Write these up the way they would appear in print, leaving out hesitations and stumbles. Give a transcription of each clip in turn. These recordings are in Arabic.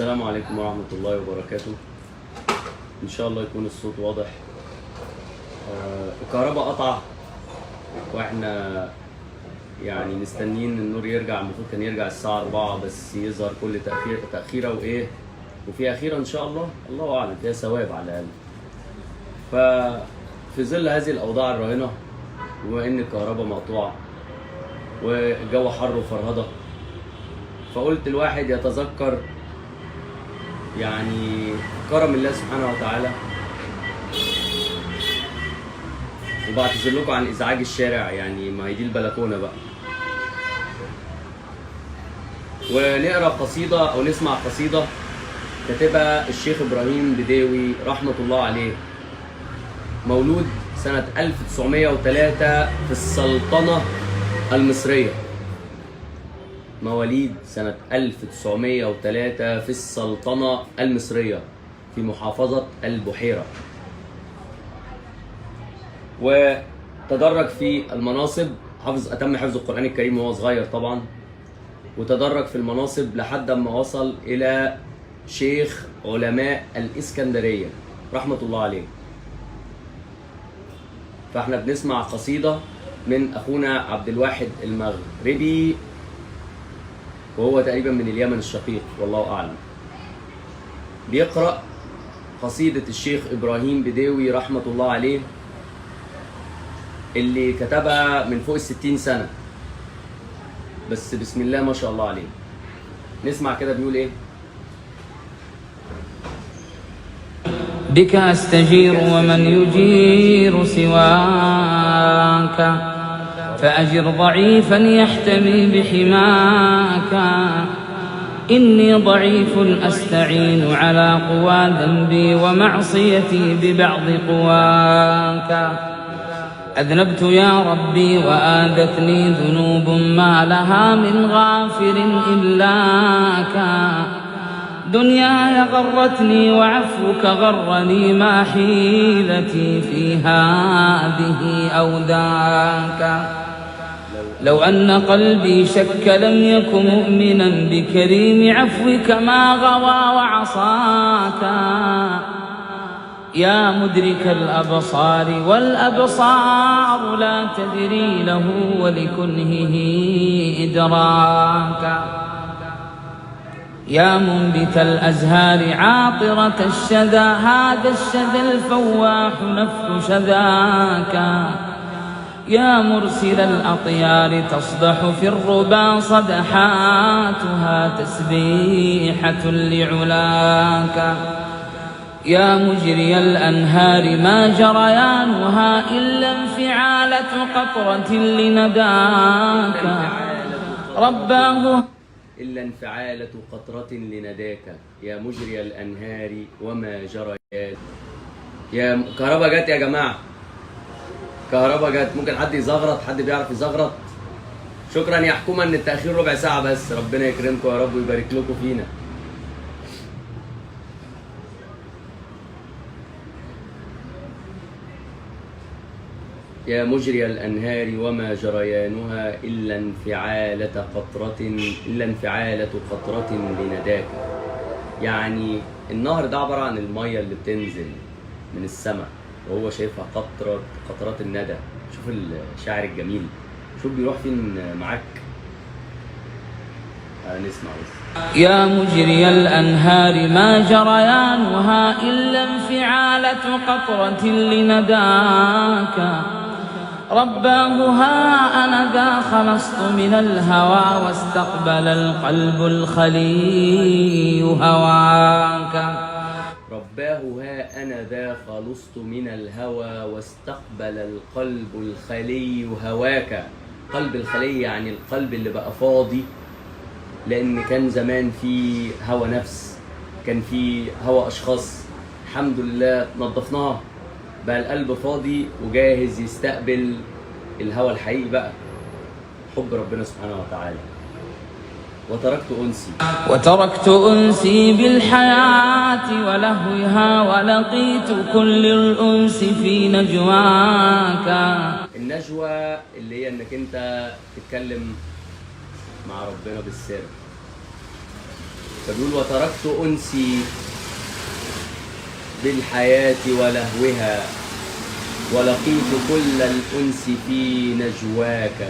السلام عليكم ورحمة الله وبركاته. إن شاء الله يكون الصوت واضح. الكهرباء قطع وإحنا يعني مستنيين النور يرجع. المفروض كان يرجع الساعة 4 بس يظهر كل تأخيرة وإيه وفي أخيرة إن شاء الله، الله أعلم، فيها ثواب على الأقل. ففي ظل هذه الأوضاع الراهنة وبما إن الكهرباء مقطوعة والجو حر وفرهضة، فقلت الواحد يتذكر يعني كرم الله سبحانه وتعالى. وبعتذر لكم عن ازعاج الشارع، يعني ما هي دي البلكونه بقى. ونقرا قصيده او نسمع قصيده كاتبها الشيخ ابراهيم بداوي رحمه الله عليه، مولود سنه 1903 في السلطنه المصريه. مواليد سنة 1903 في السلطنة المصرية في محافظة البحيرة، وتدرج في المناصب، أتم حفظ القرآن الكريم وهو صغير طبعا، وتدرج في المناصب لحد ما وصل إلى شيخ علماء الإسكندرية رحمة الله عليه. فاحنا بنسمع قصيدة من أخونا عبد الواحد المغربي، وهو تقريبا من اليمن الشقيق والله أعلم. بيقرأ قصيدة الشيخ إبراهيم بداوي رحمة الله عليه اللي كتبها من فوق 60 سنة، بس بسم الله ما شاء الله عليه. نسمع كده بيقول إيه؟ بك أستجير ومن يجير سواك، فأجر ضعيفا يحتمي بحماك. إني ضعيف أستعين على قوى ذنبي ومعصيتي ببعض قواك. أذنبت يا ربي وآذتني ذنوب ما لها من غافر إلاك. دنياي غرتني وعفوك غرني، ما حيلتي في هذه أو ذاك. لو أن قلبي شك لم يك مؤمنا بكريم عفوك ما غوى وعصاك. يا مدرك الأبصار والأبصار لا تدري له ولكنهه إدراكا. يا منبت الأزهار عاطرة الشذا، هذا الشذا الفواح نفث شذاك. يا مرسل الأطيار تصدح في الربا صدحاتها تسبيحة لعلاك. يا مجري الأنهار ما جريانها إلا انفعالة قطرة لنداك. رباه إلا انفعالة قطرة لنداك. يا مجري الأنهار وما جريان. يا كهربا جت يا جماعة، كهربا جت. ممكن حد يزغرط؟ حد بيعرف يزغرط؟ شكرا يا حكومة إن التأخير ربع ساعة بس. ربنا يكرمكم يا رب ويبارك لكم فينا. يا مجري الأنهار وما جريانها إلا انفعالة قطرة لنداك. يعني النهر ده عبارة عن المية اللي بتنزل من السماء وهو شايفها قطرات الندى. شوف الشاعر الجميل، شوف بيروح فين معاك. نسمع بس. يا مجري الأنهار ما جريانها إلا انفعالة قطرة لنداك. رباه ها أنا ذا خلصت من الهوى واستقبل القلب الخلي هواك. رباه ها أنا ذا خلصت من الهوى واستقبل القلب الخلي هواك. قلب الخلي يعني القلب اللي بقى فاضي، لأن كان زمان في هوى نفس، كان في هوى أشخاص. الحمد لله نظفناها، بقى القلب فاضي وجاهز يستقبل الهوى الحقيقي بقى، حب ربنا سبحانه وتعالى. وتركت أنسي بالحياة ولهوها ولقيت كل الأنس في نجواك. النجوى اللي هي انك انت تتكلم مع ربنا بالسر. فبيقول وتركت أنسي بالحياة ولهوها ولقيت كل الأنس في نجواك.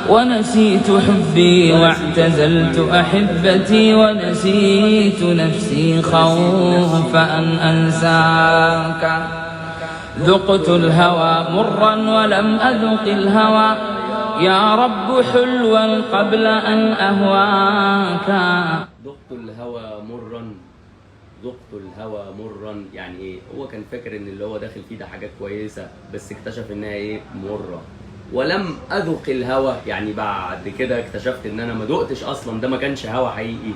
ونسيت حبي واعتزلت أحبتي ونسيت نفسي خوف أن أنساك. ذقت الهوى مرا ولم أذق الهوى يا رب حلوا قبل أن أهواك. ذقت الهوى مرا يعني ايه؟ هو كان فاكر ان اللي هو داخل فيه ده حاجه كويسه، بس اكتشف انها ايه؟ مره. ولم اذق الهوى يعني بعد كده اكتشفت ان انا ما دقتش اصلا، ده ما كانش هوى حقيقي.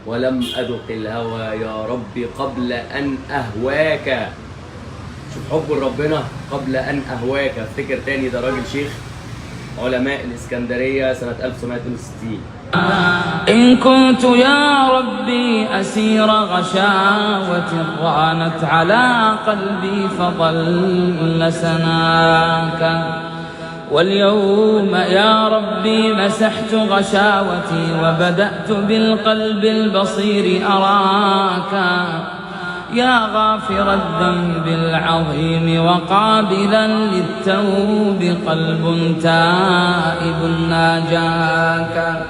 ولم اذق الهوى يا ربي قبل ان اهواك. شوف حب ربنا قبل ان اهواك. افتكر تاني ده راجل شيخ علماء الاسكندريه سنه 1962. إن كنت يا ربي أسير غشاوة رانت على قلبي فضل سناك. واليوم يا ربي مسحت غشاوتي وبدأت بالقلب البصير أراك. يا غافر الذنب العظيم وقابلا للتوب قلب تائب ناجاك.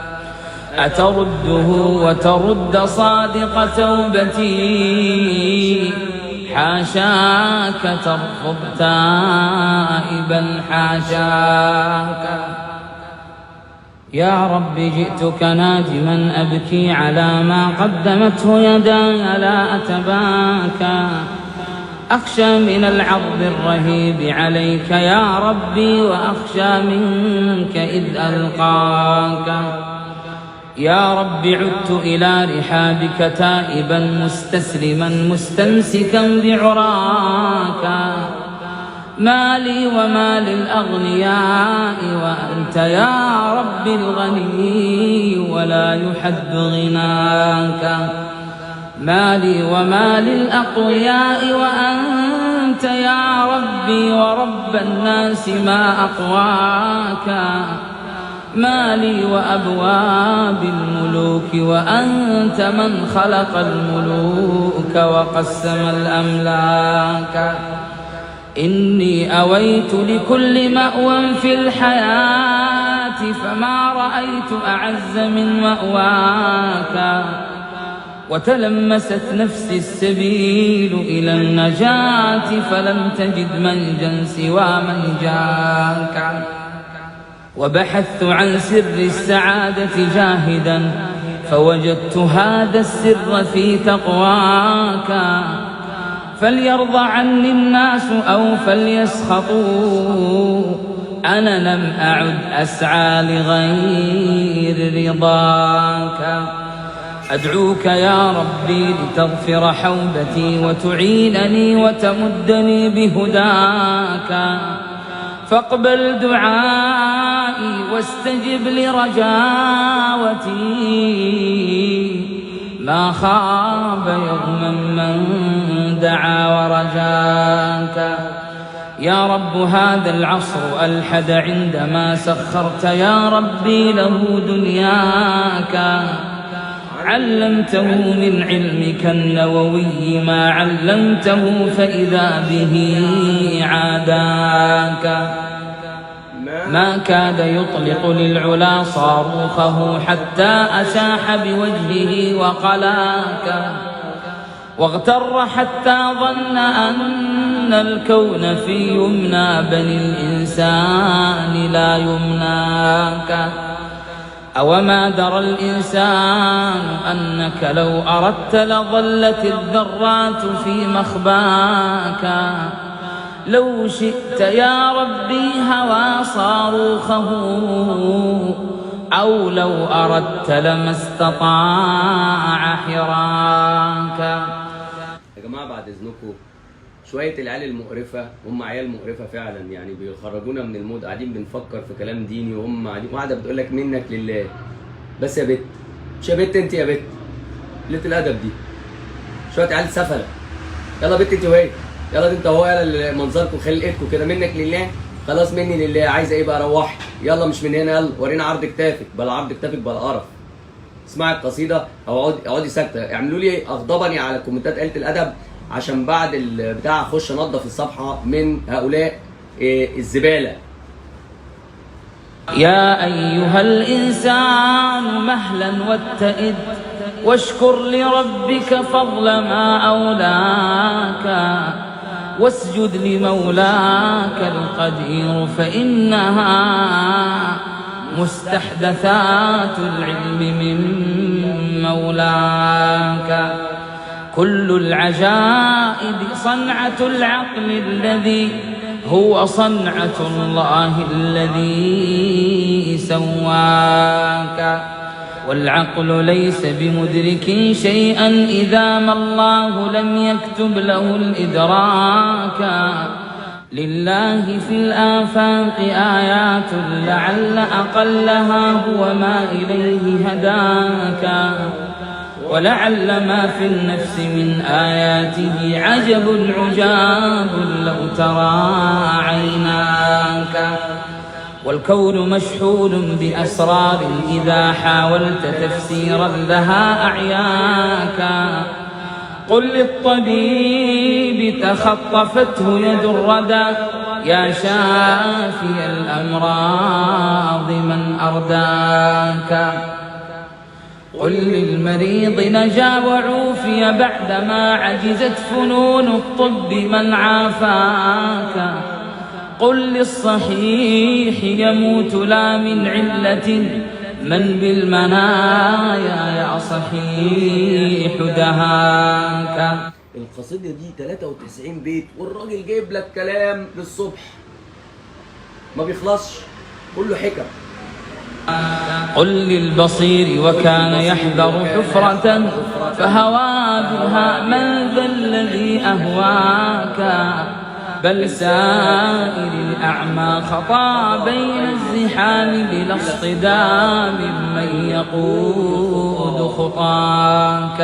أترده وترد صادق توبتي حاشاك ترفض تائبا حاشاك. يا رب جئتك نادما أبكي على ما قدمته يداي لا أتباكى. أخشى من العرض الرهيب عليك يا ربي وأخشى منك إذ ألقاك. يا رب عدت إلى رحابك تائبا مستسلما مستمسكا بعراك. ما لي وما للأغنياء وأنت يا رب الغني ولا يحد غناك. ما لي وما للأقوياء وأنت يا ربي ورب الناس ما أقواك. ما لي وأبواب الملوك وأنت من خلق الملوك وقسم الأملاك. إني أويت لكل مأوى في الحياة فما رأيت أعز من مأواك. وتلمست نفسي السبيل إلى النجاة فلم تجد منجا سوى منجاك. وبحثت عن سر السعادة جاهدا فوجدت هذا السر في تقواك. فليرضى عني الناس أو فليسخطوا أنا لم أعد أسعى لغير رضاك. أدعوك يا ربي لتغفر حوبتي وتعينني وتمدني بهداك. فاقبل دعائي واستجب لرجاوتي. ما خاب يوما من دعا ورجاك. يا رب هذا العصر ألحد عندما سخرت يا ربي له دنياك. علمته من علمك النووي ما علمته فإذا به عاداك. ما كاد يطلق للعلا صاروخه حتى أشاح بوجهه وقلاك. واغتر حتى ظن أن الكون في يمنى بني الإنسان لا يمناك. أوما درى الإنسان أنك لو أردت لظلت الذرات في مخباك. لو شئت يا ربي هوى صاروخه أو لو أردت لما استطاع حراك. يا جماعة بعد إذنكم شوية العيال المقرفة، هم عيال مقرفة فعلا يعني بيخرجونا من المود. قاعدين بنفكر في كلام ديني وهم قاعدين واحدة بتقول لك منك لله. بس يا بت، مش يا بت انت يا بت، قلة الأدب دي. شوية عيال سفلة. يلا بت انت وهي، يلا انت وهو، يلا منظركم خلقتكم كده منك لله. خلاص مني لله، عايزه ايه بقى؟ روحي يلا، مش من هنا، يلا ورينا عرض كتافك، بلا عرض كتافك بلا قرف. اسمعي القصيده او اقعدي ساكته. اعملوا لي اغضبني على كومنتات قلة الادب، عشان بعد البتاع اخش انضف الصفحه من هؤلاء الزباله. يا أيها الإنسان مهلا واتئد واشكر لربك فضل ما أولاك واسجد لمولاك القدير فإنها مستحدثات العلم من مولاك. كل العجائب صنعة العقل الذي هو صنعة الله الذي سواك. والعقل ليس بمدرك شيئا إذا ما الله لم يكتب له الإدراك. لله في الآفاق آيات لعل أقلها هو ما إليه هداك. ولعل ما في النفس من آياته عجب عجاب لو ترى عيناك. والكون مشحون بأسرار إذا حاولت تفسيرا لها أعياك. قل للطبيب تخطفته يد الردى يا شافي الأمراض من أرداك. قل للمريض نجا وعوفي بعدما عجزت فنون الطب من عافاك. قل للصحيح يموت لا من علة من بالمنايا يا صحيح دهاك. القصيدة دي 93 بيت والراجل جايب لك كلام للصبح ما بيخلصش، كله حكم. قل للبصير وكان يحذر حفرة فهوى بها من ذا الذي أهواك. بل سائر الأعمى خطا بين الزحام بلا اصطدام من يقود خطاك.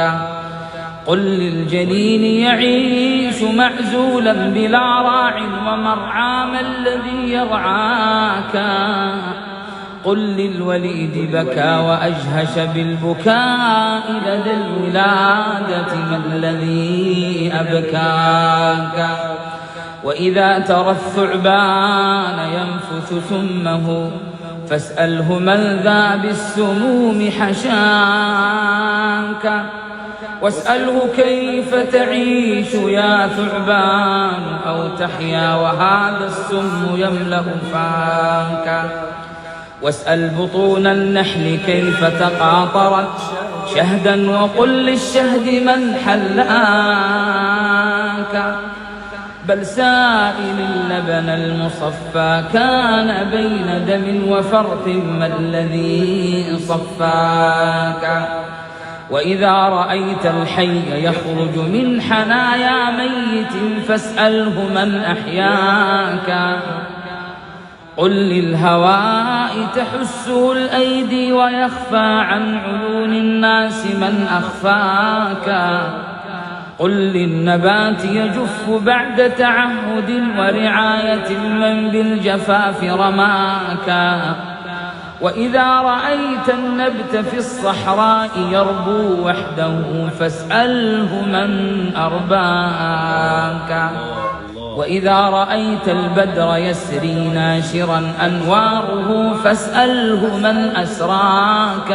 قل للجليل يعيش معزولا بلا راع ومرعى ما الذي يرعاك. قل للوليد بكى وأجهش بالبكاء لدى الولادة ما الذي أبكاك. وإذا ترى الثعبان ينفث سمه فاسأله من ذا بالسموم حشاك. واسأله كيف تعيش يا ثعبان أو تحيا وهذا السم يملأ فاك. واسأل بطون النحل كيف تقاطرت شهدا وقل للشهد من حلاك. بل سائل اللبن المصفى كان بين دم وفرث ما الذي صفاك. وإذا رأيت الحي يخرج من حنايا ميت فاسأله من أحياك. قل للهواء تحسه الأيدي ويخفى عن عيون الناس من أخفاك. قل للنبات يجف بعد تعهد ورعاية من بالجفاف رماك. وإذا رأيت النبت في الصحراء يربو وحده فاسأله من أرباك. وإذا رأيت البدر يسري ناشرا أنواره فاسأله من أسراك.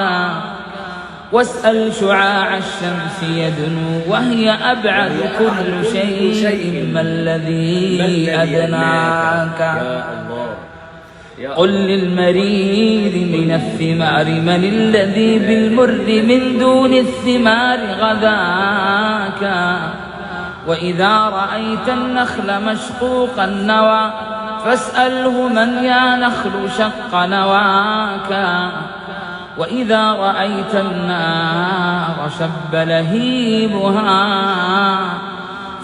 واسأل شعاع الشمس يدنو وهي أبعد كل شيء ما الذي أدناك. قل للمريض من الثمار من الذي بالمر من دون الثمار غذاك. وإذا رأيت النخل مشقوق النوى فاسأله من يا نخل شق نواك. وإذا رأيت النار شب لهيبها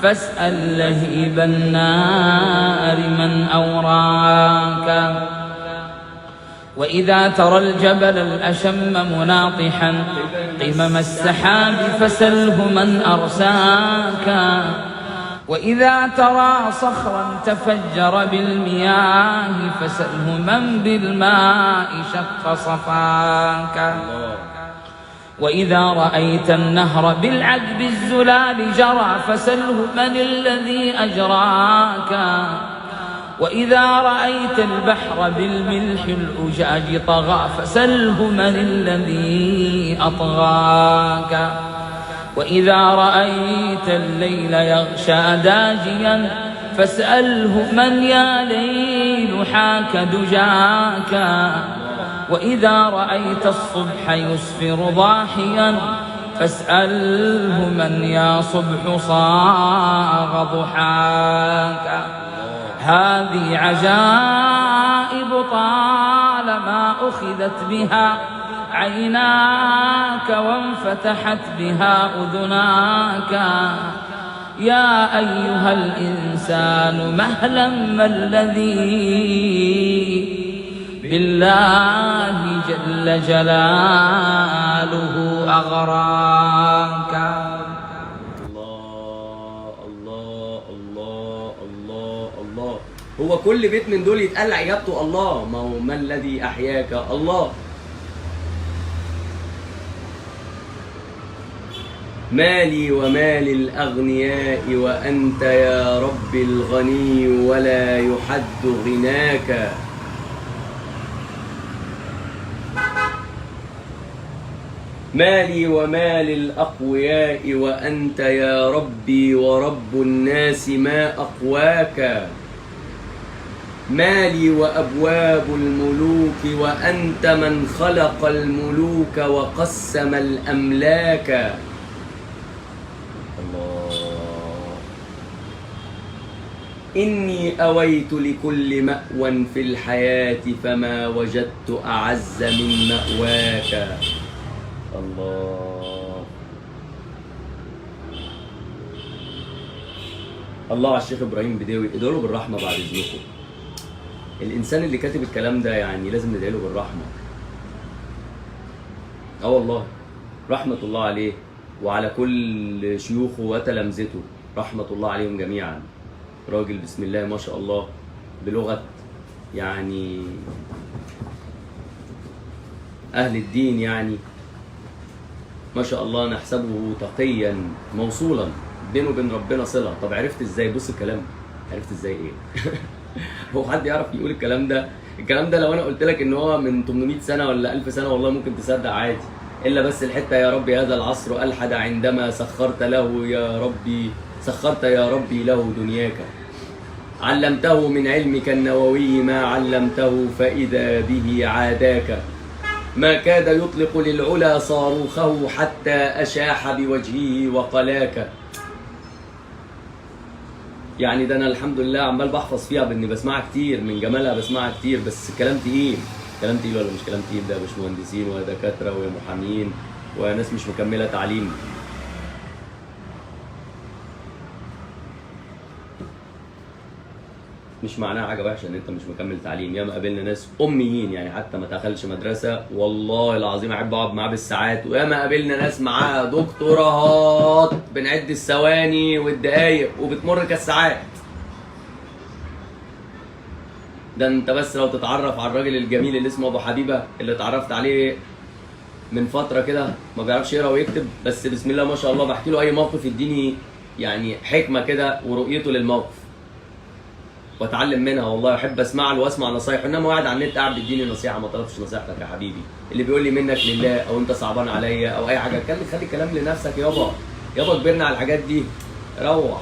فاسأل لهيب النار من أوراك. وإذا ترى الجبل الأشم مناطحا قمم السحاب فسله من أرساك. وإذا ترى صخرا تفجر بالمياه فسله من بالماء شق صفاك. وإذا رأيت النهر بالعذب الزلال جرى فسله من الذي أجراك. وإذا رأيت البحر بالملح الأجاج طغى فسله من الذي أطغاك. وإذا رأيت الليل يغشى داجيا فاسأله من يا ليل حاك دجاك. وإذا رأيت الصبح يسفر ضاحيا فاسأله من يا صبح صاغ ضحاك. هذه عجائب طالما أخذت بها عيناك وانفتحت بها أذناك. يا أيها الإنسان مهلا ما الذي بالله جل جلاله أغراك. الله الله الله الله الله. هو كل بيت من دول يتقال عجبته الله. ما هو ما الذي أحياك الله. مالي ومال الأغنياء وأنت يا رب الغني ولا يحد غناك. مالي ومال الأقوياء وأنت يا ربي ورب الناس ما أقواك. مالي وأبواب الملوك وأنت من خلق الملوك وقسم الأملاك. إني أويت لكل مأوى في الحياة فما وجدت أعز من مأواك. الله الله على الشيخ إبراهيم بديوي. ادعوا له بالرحمة بعد إذنكم. الإنسان اللي كاتب الكلام ده يعني لازم ندعي له بالرحمة. والله رحمة الله عليه وعلى كل شيوخه وتلامذته، رحمة الله عليهم جميعا. راجل بسم الله ما شاء الله بلغة يعني أهل الدين، يعني ما شاء الله نحسبه تقيا موصولا بينه وبين ربنا صلة. طب عرفت ازاي؟ بص الكلام عرفت ازاي ايه؟ هو حد يعرف يقول الكلام ده؟ الكلام ده لو انا قلت لك ان هو من 800 سنة ولا 1000 سنة والله ممكن تصدق عادي، الا بس الحتة يا ربي هذا العصر ألحد عندما سخرت له يا ربي سخرت يا ربي له دنياك. علمته من علمك النووي ما علمته فإذا به عاداك. ما كاد يطلق للعلا صاروخه حتى أشاح بوجهه وقلاك. يعني ده أنا الحمد لله عمال بحفظ فيها بإني بسمعها كتير، من جمالها بسمعها كتير، بس كلام تقيل. كلام تقيل ولا مش كلام تقيل؟ ده مش مهندسين ولا دكاترة ولا محامين وناس مش مكملة تعليم. مش معناها حاجه وحشه ان انت مش مكمل تعليم. ياما قابلنا ناس اميين يعني حتى ما دخلش مدرسه والله العظيم احب اقعد معاه بالساعات، وياما قابلنا ناس معاها دكتوراهات بنعد الثواني والدقايق وبتمر كالساعات. ده انت بس لو تتعرف على الراجل الجميل اللي اسمه ابو حبيبه اللي اتعرفت عليه من فتره كده، ما بيعرفش يقرا ويكتب بس بسم الله ما شاء الله بحكي له اي موقف يديني يعني حكمه كده ورؤيته للموقف واتعلم منها. والله احب اسمع له واسمع نصايحه، انما قاعد على النت قاعد بيديني نصيحه ما طلبش نصيحتك يا حبيبي. اللي بيقول لي منك لله او انت صعبان عليا او اي حاجه خلي الكلام لنفسك. يابا كبرنا على الحاجات دي. روح